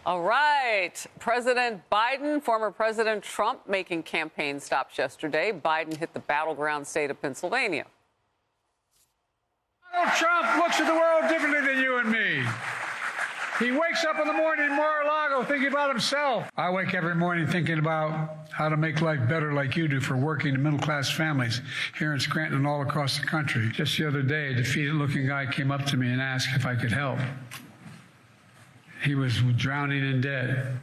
All right. President Biden, former President Trump making campaign stops yesterday. Biden hit the battleground state of Pennsylvania. Donald Trump looks at the world differently than you and me. He wakes up in the morning in Mar-a-Lago thinking about himself. I wake every morning thinking about how to make life better like you do for working and middle-class families here in Scranton and all across the country. Just the other day, a defeated-looking guy came up to me and asked if I could help. He was drowning and dead.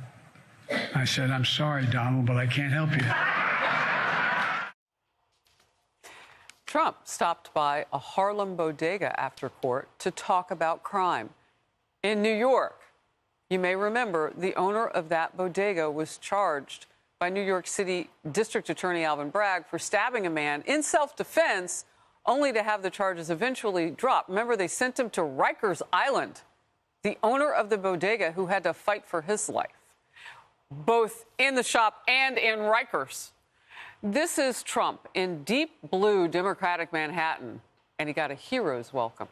I said, "I'm sorry, Donald, but I can't help you." Trump stopped by a Harlem bodega after court to talk about crime. In New York, you may remember the owner of that bodega was charged by New York City District Attorney Alvin Bragg for stabbing a man in self-defense, only to have the charges eventually dropped. Remember, they sent him to Rikers Island, the owner of the bodega who had to fight for his life, both in the shop and in Rikers. This is Trump in deep blue Democratic Manhattan, and he got a hero's welcome.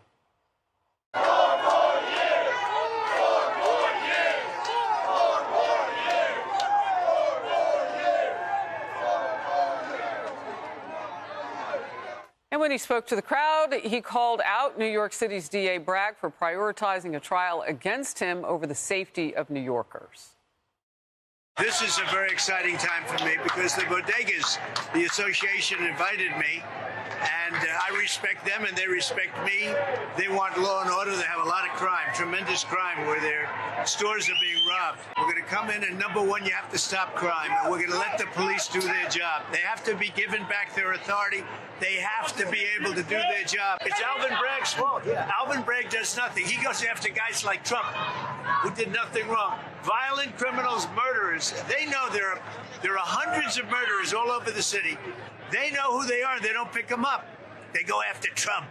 And when he spoke to the crowd, he called out New York City's DA Bragg for prioritizing a trial against him over the safety of New Yorkers. This is a very exciting time for me because the bodegas, the association invited me, and I respect them and they respect me. They want law and order. They have a lot of crime, tremendous crime, where their stores are being robbed. We're going to come in, and number one, you have to stop crime. And we're going to let the police do their job. They have to be given back their authority. They have to be able to do their job. It's Alvin Bragg's fault. Yeah. Alvin Bragg does nothing. He goes after guys like Trump, who did nothing wrong. Violent criminals, murderers. They know there are hundreds of murderers all over the city. They know who they are, and they don't pick them up. They go after Trump.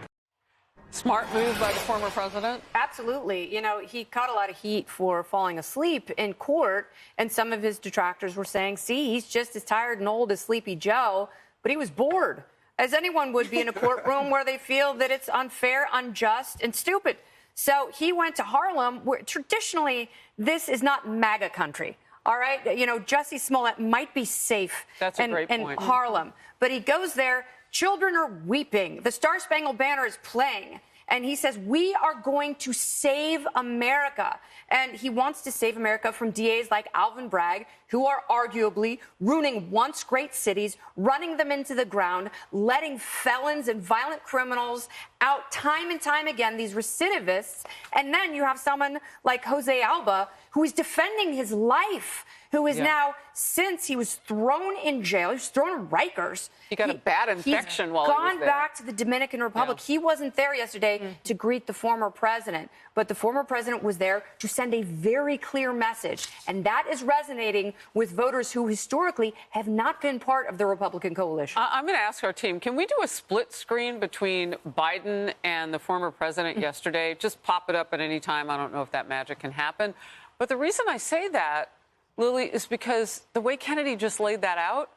Smart move by the former president? Absolutely. You know, he caught a lot of heat for falling asleep in court, and some of his detractors were saying, see, he's just as tired and old as Sleepy Joe, but he was bored, as anyone would be in a courtroom where they feel that it's unfair, unjust, and stupid. So he went to Harlem, where traditionally this is not MAGA country. All right, you know, Jussie Smollett might be safe in Harlem, but he goes there. Children are weeping. The Star Spangled Banner is playing. And he says, we are going to save America. And he wants to save America from DAs like Alvin Bragg, who are arguably ruining once great cities, running them into the ground, letting felons and violent criminals out time and time again, these recidivists. And then you have someone like Jose Alba, who is defending his life, who is now, since he was thrown in jail, he was thrown in Rikers. He got a bad infection while he was there. He's gone back to the Dominican Republic. He wasn't there yesterday to greet the former president, but the former president was there to send a very clear message, and that is resonating with voters who historically have not been part of the Republican coalition. I'm going to ask our team, can we do a split screen between Biden and the former president yesterday? Just pop it up at any time. I don't know if that magic can happen. But the reason I say that, Lily, is because the way Kennedy just laid that out,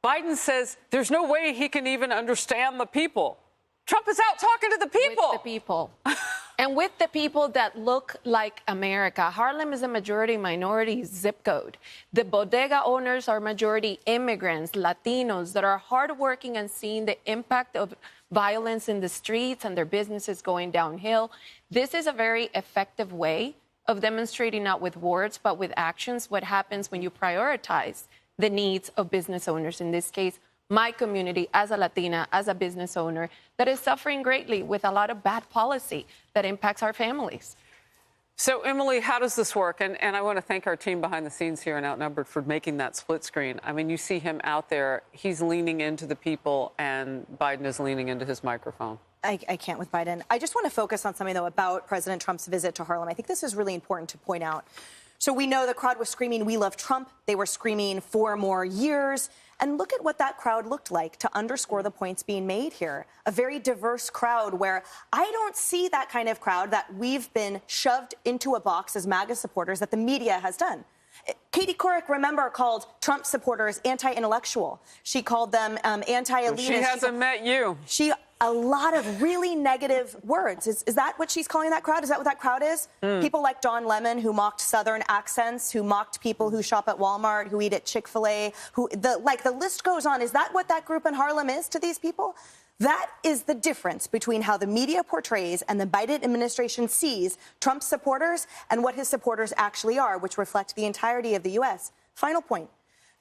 Biden says there's no way he can even understand the people. Trump is out talking to the people. With the people. And with the people that look like America. Harlem is a majority-minority zip code. The bodega owners are majority immigrants, Latinos that are hardworking and seeing the impact of violence in the streets and their businesses going downhill. This is a very effective way of demonstrating not with words, but with actions, what happens when you prioritize the needs of business owners. In this case, my community as a Latina, as a business owner, that is suffering greatly with a lot of bad policy that impacts our families. So, Emily, how does this work? And I want to thank our team behind the scenes here in Outnumbered for making that split screen. I mean, you see him out there. He's leaning into the people, and Biden is leaning into his microphone. I can't with Biden. I just want to focus on something, though, about President Trump's visit to Harlem. I think this is really important to point out. So we know the crowd was screaming, "We love Trump." They were screaming 4 more years. And look at what that crowd looked like to underscore the points being made here. A very diverse crowd where I don't see that kind of crowd that we've been shoved into a box as MAGA supporters that the media has done. Katie Couric, remember, called Trump supporters anti-intellectual. She called them anti-elitist. She hasn't met you. a lot of really negative words. Is that what she's calling that crowd? Is that what that crowd is? People like Don Lemon, who mocked Southern accents, who mocked people who shop at Walmart, who eat at Chick-fil-A, the list goes on. Is that what that group in Harlem is to these people? That is the difference between how the media portrays and the Biden administration sees Trump's supporters and what his supporters actually are, which reflect the entirety of the U.S. Final point.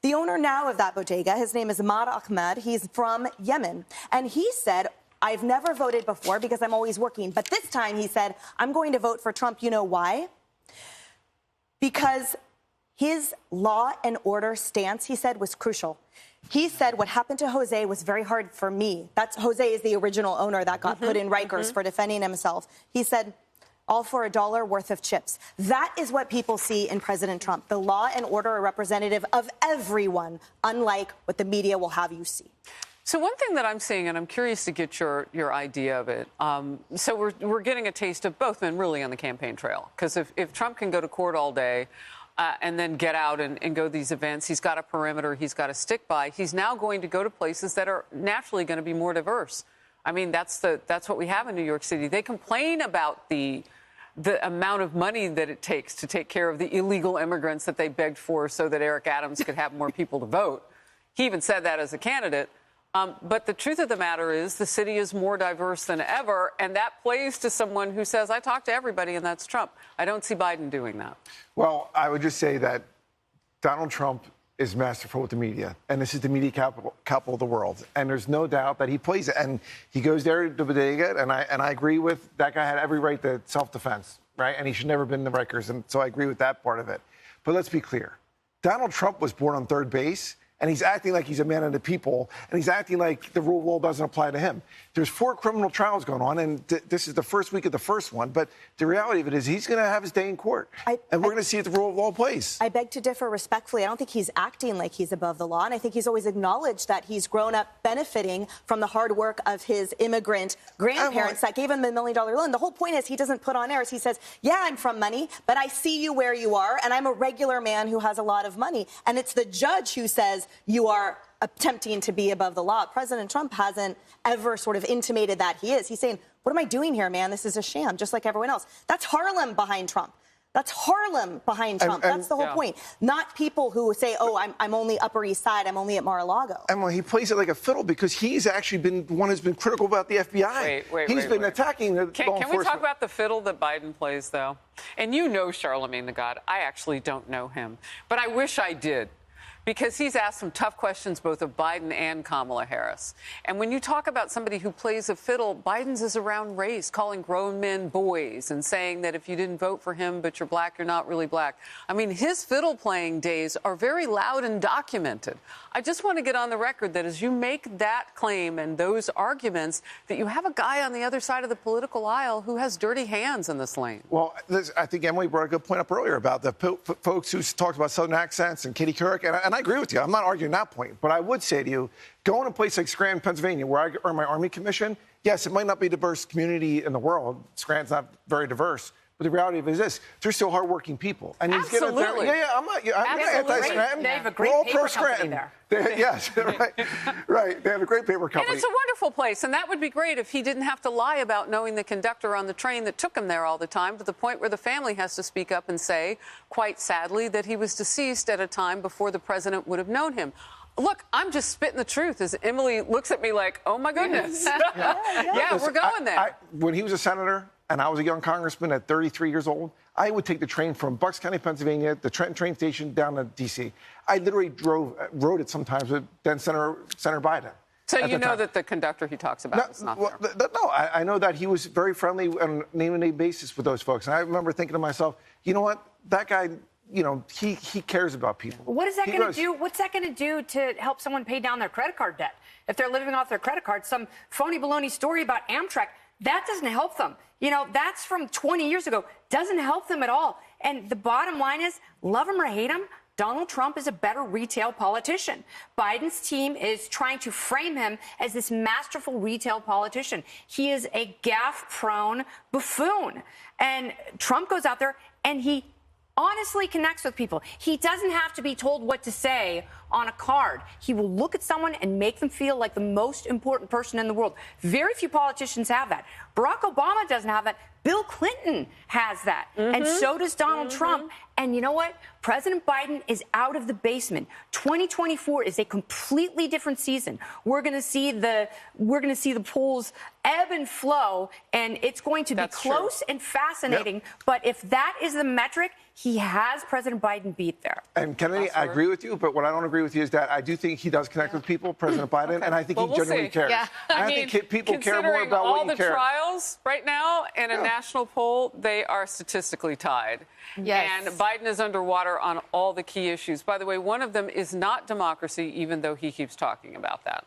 The owner now of that bodega, his name is Ahmad. He's from Yemen. And he said, I've never voted before because I'm always working. But this time he said, I'm going to vote for Trump. You know why? Because his law and order stance, he said, was crucial. He said what happened to Jose was very hard for me. Jose is the original owner that got put in Rikers for defending himself. He said, all for $1 worth of chips. That is what people see in President Trump. The law and order are representative of everyone, unlike what the media will have you see. So one thing that I'm seeing, and I'm curious to get your idea of it, so we're getting a taste of both men really on the campaign trail. Because if Trump can go to court all day and then get out and go to these events, he's got a perimeter he's got to stick by. He's now going to go to places that are naturally going to be more diverse. I mean, that's what we have in New York City. They complain about the amount of money that it takes to take care of the illegal immigrants that they begged for so that Eric Adams could have more people to vote. He even said that as a candidate. But the truth of the matter is the city is more diverse than ever, and that plays to someone who says, I talk to everybody, and that's Trump. I don't see Biden doing that. Well, I would just say that Donald Trump is masterful with the media, and this is the media capital of the world. And there's no doubt that he plays it. And he goes there to bodega, and I agree with that guy had every right to self-defense, right? And he should never have been in the Rikers, and so I agree with that part of it. But let's be clear. Donald Trump was born on third base, and he's acting like he's a man of the people, and he's acting like the rule of law doesn't apply to him. There's 4 criminal trials going on, and this is the first week of the first one, but the reality of it is he's going to have his day in court, and we're going to see if the rule of law plays. I beg to differ respectfully. I don't think he's acting like he's above the law, and I think he's always acknowledged that he's grown up benefiting from the hard work of his immigrant grandparents that gave him the $1 million loan. The whole point is he doesn't put on airs. He says, yeah, I'm from money, but I see you where you are, and I'm a regular man who has a lot of money. And it's the judge who says you are attempting to be above the law. President Trump hasn't ever sort of intimated that he is. He's saying, what am I doing here, man? This is a sham, just like everyone else. That's Harlem behind Trump. That's Harlem behind Trump. That's the whole point. Not people who say, oh, I'm only Upper East Side. I'm only at Mar-a-Lago. And well, he plays it like a fiddle because he's actually been one who's been critical about the FBI. He's been attacking the law enforcement. Can we talk about the fiddle that Biden plays, though? And you know Charlemagne the God. I actually don't know him, but I wish I did. Because he's asked some tough questions both of Biden and Kamala Harris. And when you talk about somebody who plays a fiddle, Biden's is around race, calling grown men boys and saying that if you didn't vote for him but you're black, you're not really black. I mean, his fiddle-playing days are very loud and documented. I just want to get on the record that as you make that claim and those arguments, that you have a guy on the other side of the political aisle who has dirty hands in this lane. Well, I think Emily brought a good point up earlier about the folks who talked about Southern accents and Katie Couric, and I agree with you. I'm not arguing that point. But I would say to you, going to a place like Scranton, Pennsylvania, where I earned my Army commission, yes, it might not be a diverse community in the world. Scranton's not very diverse. But the reality of it is this: they're still hardworking people. And absolutely. I'm not anti-Scranton. They have a great paper company there. Yes, right. They have a great paper company. And it's a wonderful place. And that would be great if he didn't have to lie about knowing the conductor on the train that took him there all the time, to the point where the family has to speak up and say, quite sadly, that he was deceased at a time before the president would have known him. Look, I'm just spitting the truth as Emily looks at me like, oh, my goodness. Yeah, we're going there. When he was a senator and I was a young congressman at 33 years old, I would take the train from Bucks County, Pennsylvania, the Trenton train station down to D.C. I literally rode it sometimes with then Senator Biden. So you know that the conductor he talks about is not there? No, I know that he was very friendly on a name-to-name basis with those folks. And I remember thinking to myself, you know what, that guy, you know, he cares about people. What is that going to do? What's that going to do to help someone pay down their credit card debt? If they're living off their credit card, some phony baloney story about Amtrak, that doesn't help them. You know, that's from 20 years ago. Doesn't help them at all. And the bottom line is, love him or hate him, Donald Trump is a better retail politician. Biden's team is trying to frame him as this masterful retail politician. He is a gaffe-prone buffoon. And Trump goes out there and he honestly connects with people. He doesn't have to be told what to say on a card. He will look at someone and make them feel like the most important person in the world. Very few politicians have that. Barack Obama doesn't have that. Bill Clinton has that. And so does Donald Trump. And you know what? President Biden is out of the basement. 2024 is a completely different season. We're going to see the polls ebb and flow, and it's going to be close and fascinating. But if that is the metric, he has President Biden beat there. And Kennedy, I agree with you, but what I don't agree with you is that I do think he does connect with people, President Biden, and I think he genuinely cares. Yeah. I think people care more about what you care. All the trials right now in a national poll, they are statistically tied. Yes. And Biden is underwater on all the key issues. By the way, one of them is not democracy, even though he keeps talking about that.